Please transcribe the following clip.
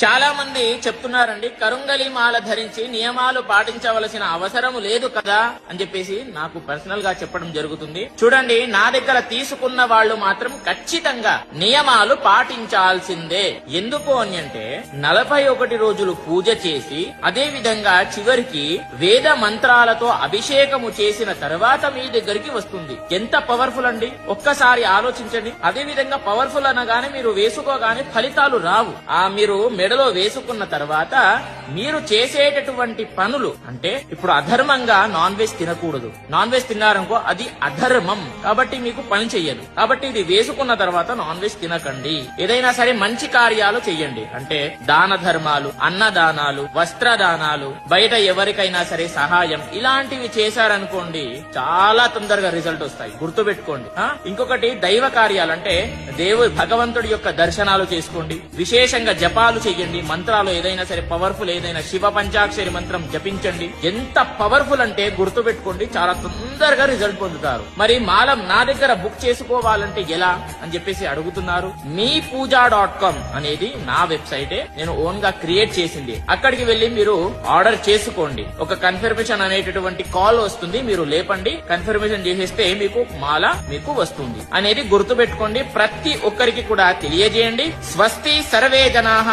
చాలా మంది చెప్తున్నారండి, కరుంగలి మాల ధరించి నియమాలు పాటించవలసిన అవసరం లేదు కదా అని చెప్పేసి నాకు పర్సనల్ గా చెప్పడం జరుగుతుంది. చూడండి, నా దగ్గర తీసుకున్న వాళ్ళు మాత్రం ఖచ్చితంగా నియమాలు పాటించాల్సిందే. ఎందుకు అని అంటే 41 రోజులు పూజ చేసి అదే విధంగా చివరికి వేద మంత్రాలతో అభిషేకము చేసిన తర్వాత మీ దగ్గరికి వస్తుంది. ఎంత పవర్ఫుల్ అండి, ఒక్కసారి ఆలోచించండి. అదే విధంగా పవర్ఫుల్ అనగానే మీరు వేసుకోగానే ఫలితాలు రావు. మీరు మెడలో వేసుకున్న తర్వాత మీరు చేసేటటువంటి పనులు అంటే ఇప్పుడు అధర్మంగా నాన్ వెజ్ తినకూడదు. నాన్ వెజ్ తిన్నారనుకో అది అధర్మం, కాబట్టి మీకు పని చెయ్యదు. కాబట్టి ఇది వేసుకున్న తర్వాత నాన్ వెజ్ తినకండి. ఏదైనా సరే మంచి కార్యాలు చెయ్యండి, అంటే దాన ధర్మాలు, అన్నదానాలు, వస్త్రదానాలు, బయట ఎవరికైనా సరే సహాయం, ఇలాంటివి చేశారనుకోండి చాలా తొందరగా రిజల్ట్ వస్తాయి. గుర్తుపెట్టుకోండి. ఇంకొకటి దైవ కార్యాలు, అంటే భగవంతుడి యొక్క దర్శనాలు చేసుకోండి. విశేషంగా జపాలు చెయ్యండి. మంత్రాలు ఏదైనా సరే పవర్ఫుల్, ఏదైనా శివ పంచాక్షరి మంత్రం జపించండి. ఎంత పవర్ఫుల్ అంటే గుర్తుపెట్టుకోండి, చాలా తొందరగా రిజల్ట్ పొందుతారు. మరి మాలం నా దగ్గర బుక్ చేసుకోవాలంటే ఎలా అని చెప్పేసి అడుగుతున్నారు. meepuja.com అనేది నా వెబ్సైటే, నేను ఓన్ గా క్రియేట్ చేసింది. అక్కడికి వెళ్లి మీరు ఆర్డర్ చేసుకోండి. ఒక కన్ఫర్మేషన్ అనేటటువంటి కాల్ వస్తుంది, మీరు లేపండి, కన్ఫర్మేషన్ చేసేస్తే మీకు మాల మీకు వస్తుంది అనేది గుర్తుపెట్టుకోండి. ప్రతి ఒక్కరికి కూడా తెలియజేయండి. స్వస్తి సర్వే జనాః